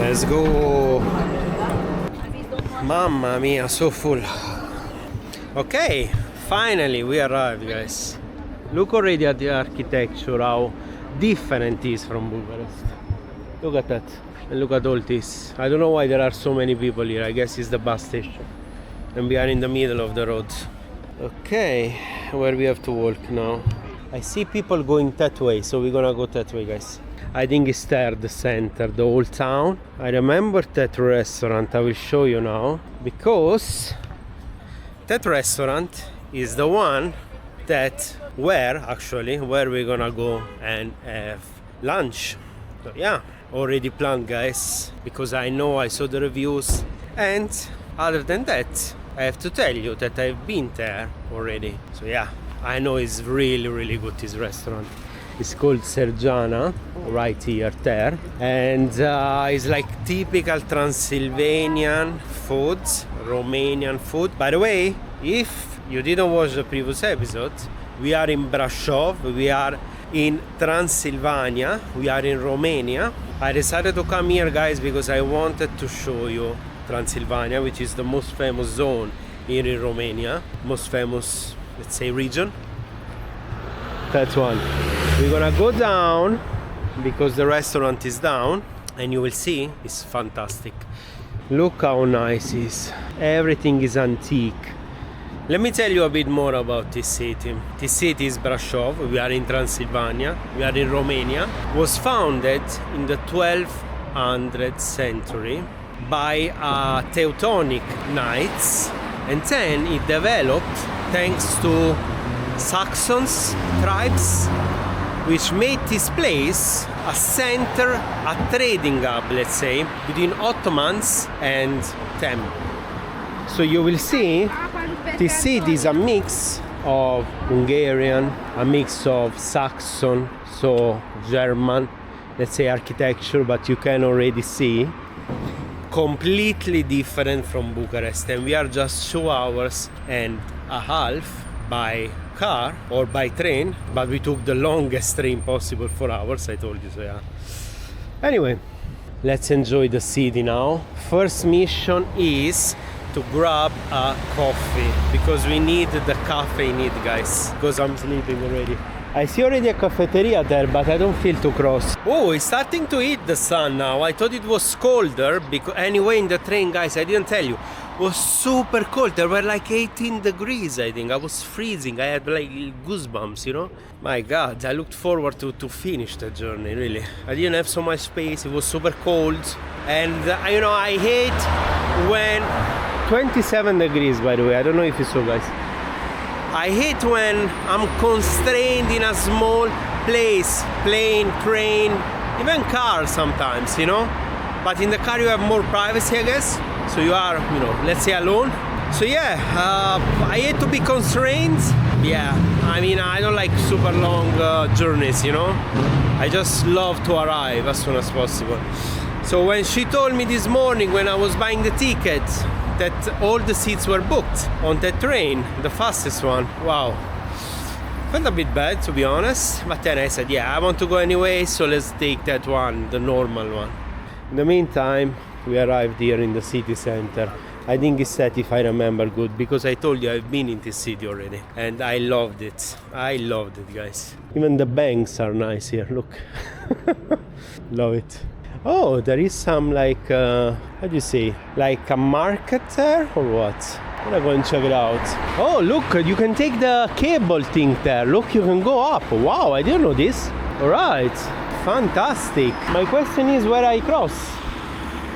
Let's go. Mamma mia, so full. Okay, finally we arrived, guys. Look already at the architecture, how different it is from Bucharest. Look at that. And look at all this. I don't know why there are so many people here. I guess it's the bus station. And we are in the middle of the road. Okay, where we have to walk now. I see people going that way, so we're gonna go that way, guys. I think it's there, the center, the whole town. I remember that restaurant, I will show you now. Because that restaurant is the one that where we're gonna go and have lunch. So yeah, already planned, guys, because I know I saw the reviews. And other than that, I have to tell you that I've been there already. So yeah, I know it's really good, this restaurant. It's called Sergiana, right here, there. And it's like typical Transylvanian food, Romanian food. By the way, if you didn't watch the previous episode, we are in Brașov, we are in Transylvania, we are in Romania. I decided to come here, guys, because I wanted to show you Transylvania, which is the most famous zone here in Romania, most famous, let's say, region. That one. We're gonna go down because the restaurant is down, and you will see it's fantastic. Look how nice it is. Everything is antique. Let me tell you a bit more about this city. This city is Brașov. We are in Transylvania. We are in Romania. It was founded in the 1200th century by Teutonic knights, and then it developed thanks to Saxons tribes, which made this place a center, a trading hub, let's say, between Ottomans and them. So you will see this city is a mix of Hungarian, a mix of Saxon, so German, let's say, architecture, but you can already see completely different from Bucharest. And we are just 2 hours and a half by car or by train, but we took the longest train possible, 4 hours, I told you, so yeah. Anyway, let's enjoy the city now. First mission is to grab a coffee, because we need the caffeine need, guys, because I'm sleeping already. I see already a cafeteria there, but I don't feel too cross. Oh, it's starting to hit the sun now. I thought it was colder, because anyway, in the train, guys, I didn't tell you, it was super cold. There were like 18 degrees, I think. I was freezing. I had like goosebumps, you know. My God, I looked forward to finish the journey, really. I didn't have so much space. It was super cold. And, you know, I hate when... 27 degrees, by the way. I don't know if you saw, guys. I hate when I'm constrained in a small place, plane, train, even car sometimes, you know. But in the car you have more privacy, I guess. So you are, you know, let's say, alone. So yeah, I hate to be constrained. Yeah, I mean, I don't like super long journeys, you know. I just love to arrive as soon as possible. So when she told me this morning when I was buying the ticket that all the seats were booked on that train, the fastest one, wow. Felt a bit bad, to be honest, but then I said, yeah, I want to go anyway, so let's take that one, the normal one. In the meantime, we arrived here in the city center. I think it's set, if I remember good, because I told you I've been in this city already, and I loved it. I loved it, guys. Even the banks are nice here, look. Love it. Oh, there is some, like, how do you say, like a market there, or what? I'm gonna go and check it out. Oh, look, you can take the cable thing there. Look, you can go up. Wow, I didn't know this. All right, fantastic. My question is where I cross.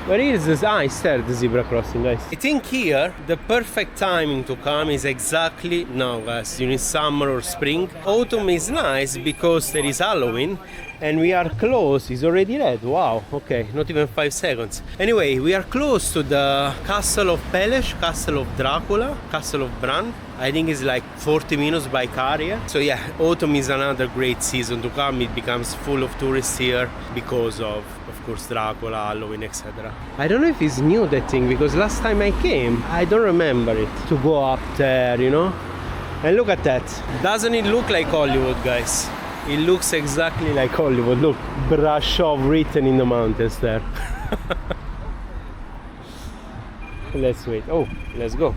Where is this? Ah, it's there, the zebra crossing, guys. I think here, the perfect timing to come is exactly now, guys. During summer or spring. Autumn is nice because there is Halloween. And we are close. It's already red. Wow, okay, not even 5 seconds. Anyway, we are close to the Castle of Peles, Castle of Dracula, Castle of Bran. I think it's like 40 minutes by car here. So yeah, autumn is another great season to come. It becomes full of tourists here because of course, Dracula, Halloween, etc. I don't know if it's new, that thing, because last time I came, I don't remember it. To go up there, you know? And look at that. Doesn't it look like Hollywood, guys? It looks exactly like Hollywood. Look, Brașov written in the mountains there. Let's wait. Oh, let's go.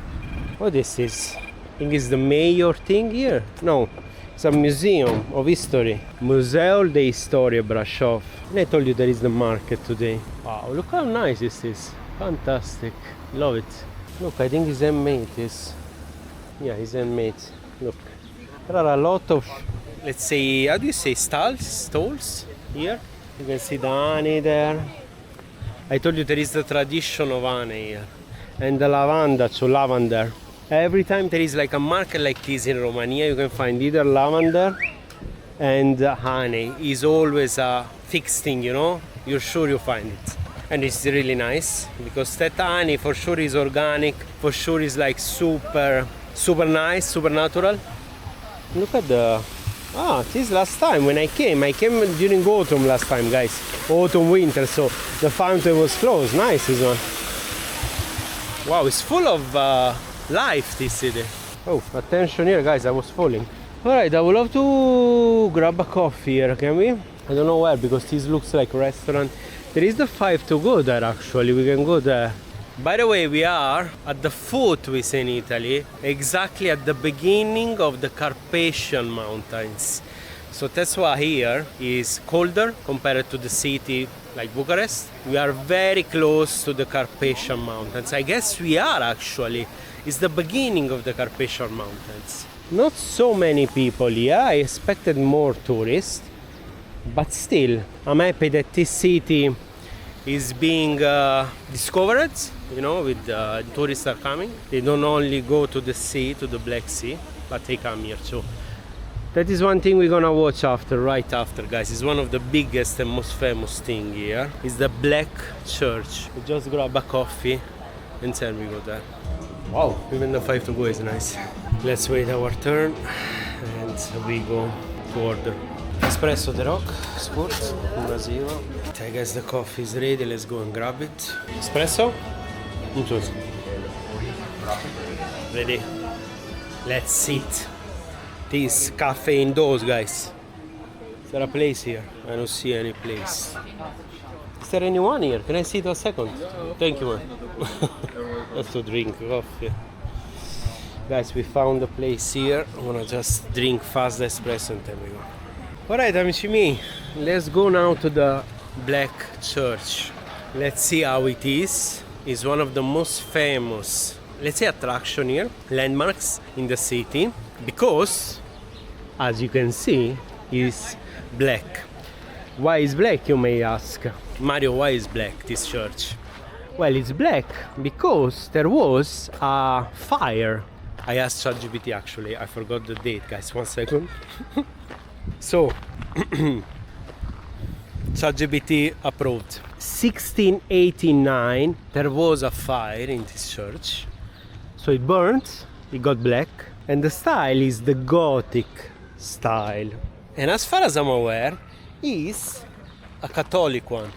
What this is? I think it's the mayor thing here. No, it's a museum of history. Museo de Historia Brașov. And I told you there is the market today. Wow, look how nice this is. Fantastic. Love it. Look, I think it's handmade. Yeah, it's handmade. Look. There are a lot of, let's say, how do you say, stalls here. You can see the honey there. I told you there is the tradition of honey here. And the lavender. Every time there is like a market like this in Romania, you can find either lavender and honey. Is always a fixed thing, you know. You're sure you find it. And it's really nice because that honey for sure is organic, for sure is like super nice, super natural. Look at the, this last time when I came during autumn last time, guys. Autumn, winter, so the fountain was closed. Nice, this one. Wow, it's full of life, this city. Oh, attention here, guys, I was falling. Alright, I would love to grab a coffee here, can we? I don't know where, because this looks like a restaurant. There is the 5 to go there, actually, we can go there. By the way, we are at the foot, we say in Italy, exactly at the beginning of the Carpathian Mountains. So that's why here is colder compared to the city like Bucharest. We are very close to the Carpathian Mountains. I guess we are actually. It's the beginning of the Carpathian Mountains. Not so many people here. I expected more tourists. But still, I'm happy that this city is being discovered, you know, with tourists are coming. They don't only go to the sea, to the Black Sea, but they come here too. That is one thing we're gonna watch right after, guys. It's one of the biggest and most famous thing here. It's the Black Church. We just grab a coffee and then we go there. Wow, even the 5 to go is nice. Let's wait our turn and we go to order. Espresso the rock, sport, Brazil. I guess the coffee is ready, let's go and grab it. Espresso? Ready? Let's sit. This cafe indoors, guys. Is there a place here? I don't see any place. Is there anyone here? Can I sit a second? Thank you, man. Just to drink coffee. Guys, we found a place here. I'm gonna just drink fast the espresso and then we go. Alright, amici miei, let's go now to the Black Church. Let's see how it is. It's one of the most famous, let's say, attraction here, landmarks in the city, because, as you can see, it's black. Why is black, you may ask? Mario, why is black, this church? Well, it's black because there was a fire. I asked ChatGPT actually, I forgot the date, guys, 1 second. So, ChatGPT approved. 1689, there was a fire in this church. So it burnt, it got black, and the style is the Gothic style. And as far as I'm aware, is a Catholic one.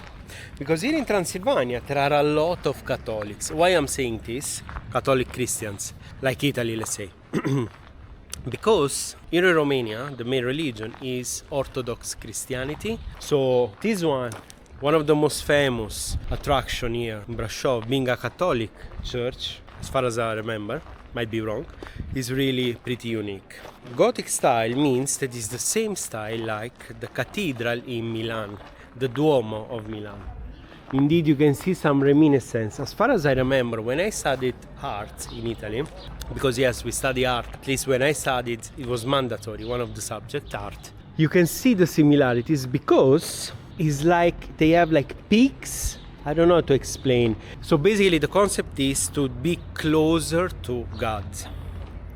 Because here in Transylvania, there are a lot of Catholics. Why I'm saying this? Catholic Christians, like Italy, let's say. Because here in Romania, the main religion is Orthodox Christianity. So this one of the most famous attraction here in Brașov, being a Catholic church, as far as I remember, might be wrong, is really pretty unique. Gothic style means that it's the same style like the cathedral in Milan, the Duomo of Milan. Indeed, you can see some reminiscence. As far as I remember, when I studied art in Italy, because yes, we study art, at least when I studied, it was mandatory, one of the subject, art. You can see the similarities because it's like they have like peaks. I don't know how to explain. So basically the concept is to be closer to God.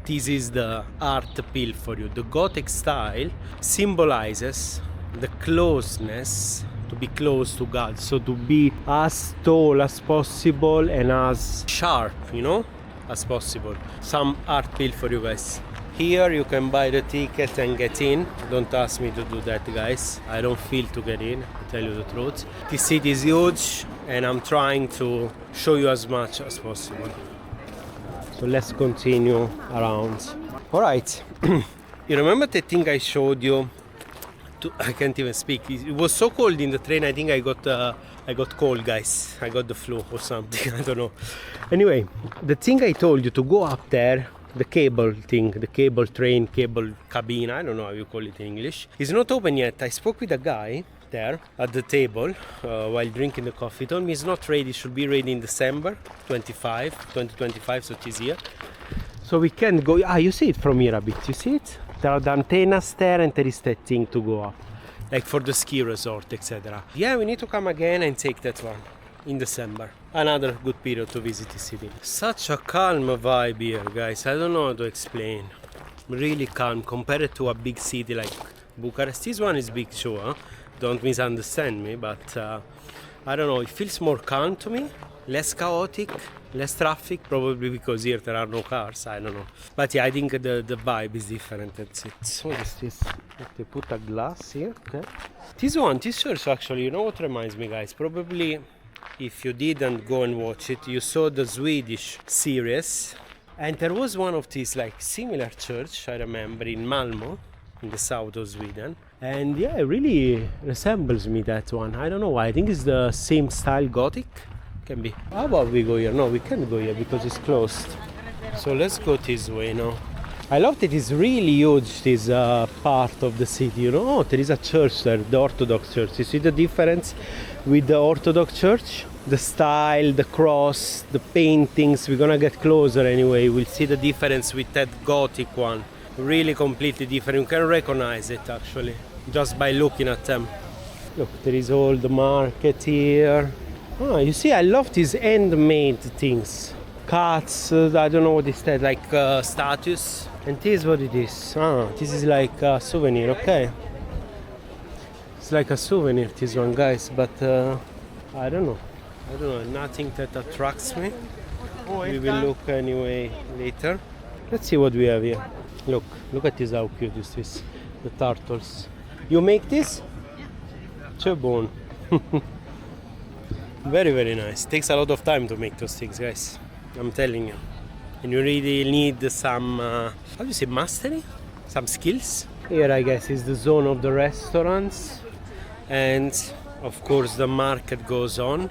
This is the art appeal for you. The Gothic style symbolizes the closeness, to be close to God, so to be as tall as possible and as sharp, you know, as possible. Some art pill for you guys. Here you can buy the ticket and get in. Don't ask me to do that, guys. I don't feel to get in, to tell you the truth. This city is huge and I'm trying to show you as much as possible. So let's continue around. Alright, you remember the thing I showed you I can't even speak. It was so cold in the train. I think I got cold, guys. I got the flu or something. I don't know. Anyway, the thing I told you to go up there, the cable thing, the cable train, cable cabin, I don't know how you call it in English, is not open yet. I spoke with a guy there at the table while drinking the coffee. He told me it's not ready. It should be ready in December 2025, so it is here. So we can go. You see it from here a bit. You see it? There are the antennas there and there is that thing to go up, like for the ski resort, etc. Yeah, we need to come again and take that one in December. Another good period to visit the city. Such a calm vibe here, guys. I don't know how to explain. Really calm compared to a big city like Bucharest. This one is big, sure. Don't misunderstand me, but I don't know. It feels more calm to me, less chaotic, less traffic, probably because here there are no cars, I don't know. But yeah, I think the vibe is different, that's it. What is this? They put a glass here, okay. This church actually, you know what reminds me, guys? Probably, if you didn't go and watch it, you saw the Swedish series. And there was one of these like similar church, I remember, in Malmo, in the south of Sweden. And yeah, it really resembles me, that one. I don't know why, I think it's the same style, Gothic. Can be. How about we go here? No, we can't go here because it's closed. So let's go this way now. I love that it's really huge, this part of the city, you know. Oh, there is a church there, the Orthodox church. You see the difference with the Orthodox church? The style, the cross, the paintings. We're gonna get closer anyway. We'll see the difference with that Gothic one. Really completely different. You can recognize it actually, just by looking at them. Look, there is all the market here. Oh, you see, I love these handmade things. Cats, I don't know what is that, like statues. And this is what it is. This is like a souvenir, okay. It's like a souvenir, this one, guys, but I don't know. Nothing that attracts me. We will look anyway later. Let's see what we have here. Look at this, how cute is this. The turtles. You make this? C'è buono. Very, very nice. Takes a lot of time to make those things, guys. I'm telling you. And you really need some, how do you say, mastery? Some skills. Here, I guess, is the zone of the restaurants. And, of course, the market goes on.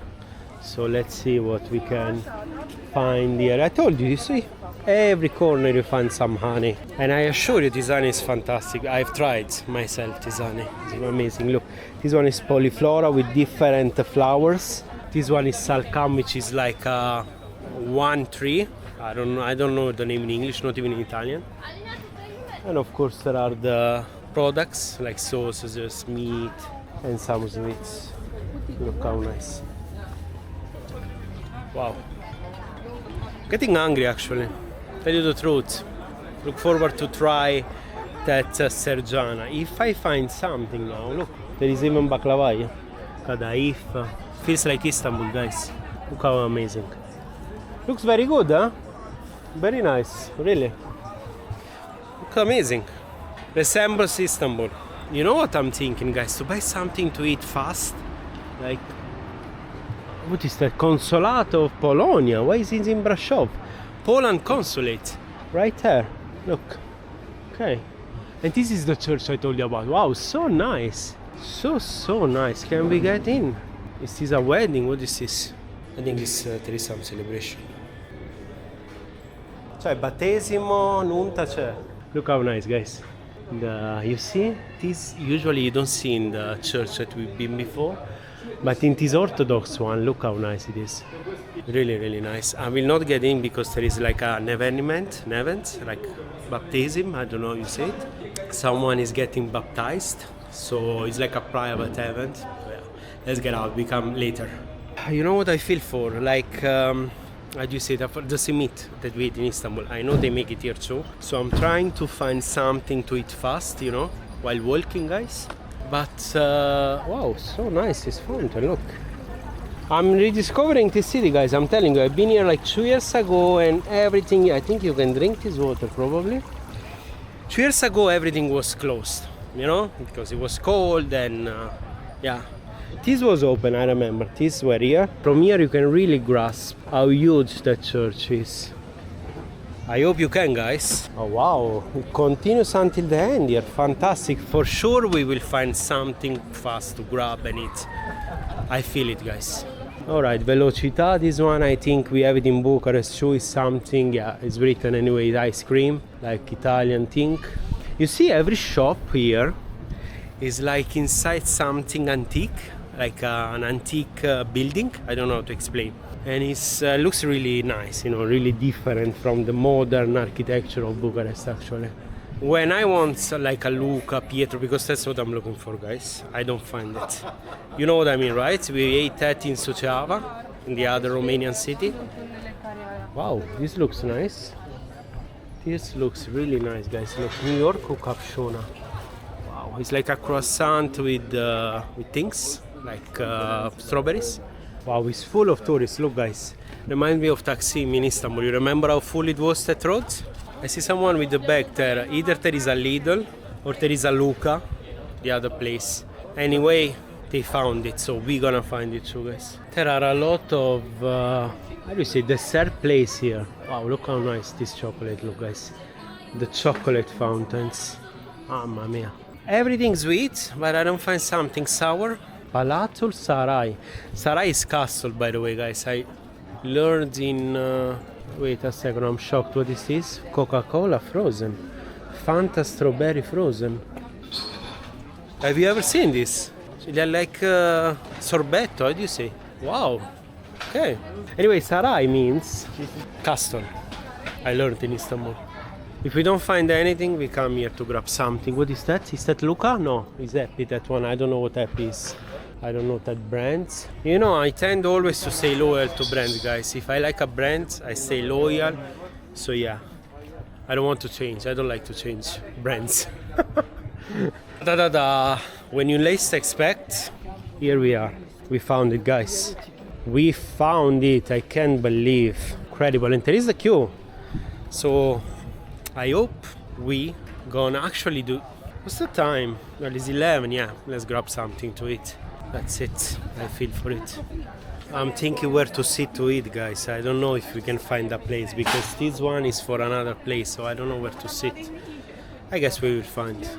So let's see what we can find here. I told you see? Every corner you find some honey. And I assure you, this honey is fantastic. I've tried myself, this honey. It's amazing. Look, this one is polyflora with different flowers. This one is salcam, which is like one tree. I don't know the name in English, not even in Italian. And of course there are the products like sausages, meat, and some sweets. Look how nice. Wow. Getting hungry actually. Tell you the truth. Look forward to try that sergiana. If I find something now, look, there is even baklava here. Kadayif. Feels like Istanbul, guys. Look how amazing. Looks very good, huh? Very nice, really. Look amazing. Resembles Istanbul. You know what I'm thinking, guys? To buy something to eat fast. Like, what is that? Consolato of Polonia. Why is it in Brașov? Poland Consulate. Right there. Look. Okay. And this is the church I told you about. Wow, so nice. So nice. Can we get in? Is this a wedding? What is this? I think there is some celebration. Cioè, battesimo, nunta, c'è. Look how nice, guys. You see? This usually you don't see in the church that we've been before. But in this Orthodox one, look how nice it is. Really, really nice. I will not get in because there is like an event, like baptism, I don't know how you say it. Someone is getting baptized, so it's like a private event. Yeah. Let's get out, we come later. You know what I feel for? Like, how do you say that? For the simit that we eat in Istanbul. I know they make it here too. So I'm trying to find something to eat fast, you know, while walking, guys. But, wow, so nice this fountain, look. I'm rediscovering this city, guys, I'm telling you. I've been here like 2 years ago and everything, I think you can drink this water probably. 2 years ago everything was closed, you know, because it was cold and yeah. This was open, I remember, these were here. From here you can really grasp how huge that church is. I hope you can, guys. Oh wow, it continues until the end here. Fantastic. For sure we will find something fast to grab and eat. I feel it, guys. Alright, velocità, this one I think we have it in Bucharest too, is something, yeah, it's written anyway, ice cream, like Italian thing. You see every shop here is like inside something antique, like an antique building, I don't know how to explain. And it looks really nice, you know, really different from the modern architecture of Bucharest actually. When I want like a Luca, Pietro, because that's what I'm looking for, guys, I don't find it. You know what I mean, right? We ate that in Suceava, in the other Romanian city. Wow, this looks nice. This looks really nice, guys. Look, New York capsona. Wow, it's like a croissant with things, like strawberries. Wow, it's full of tourists. Look, guys, remind me of Taksim in Istanbul. You remember how full it was that road? I see someone with the bag there. Either there is a Lidl or there is a Luca, the other place. Anyway, they found it, so we're gonna find it too, guys. There are a lot of, how do you say, dessert place here. Wow, look how nice this chocolate look, guys. The chocolate fountains. Mamma mia. Everything sweet, but I don't find something sour. Palatul Sarai. Sarai is castle, by the way, guys. I learned in... wait a second, I'm shocked. What is this? Coca-Cola frozen. Fanta strawberry frozen. Have you ever seen this? They're like sorbetto, how do you say? Wow. Okay. Anyway, Sarai means castle. I learned in Istanbul. If we don't find anything, we come here to grab something. What is that? Is that Luca? No, it's Happy, that one. I don't know what Happy is. I don't know that brand. You know, I tend always to stay loyal to brands, guys. If I like a brand, I stay loyal. So yeah, I don't want to change. I don't like to change brands. When you least expect, here we are. We found it, guys. We found it. I can't believe. Incredible. And there is a queue. So I hope we gonna actually do... What's the time? Well, it's 11. Yeah, let's grab something to eat. That's it. I feel for it. I'm thinking where to sit to eat, guys. I don't know if we can find a place because this one is for another place, so I don't know where to sit. I guess we will find.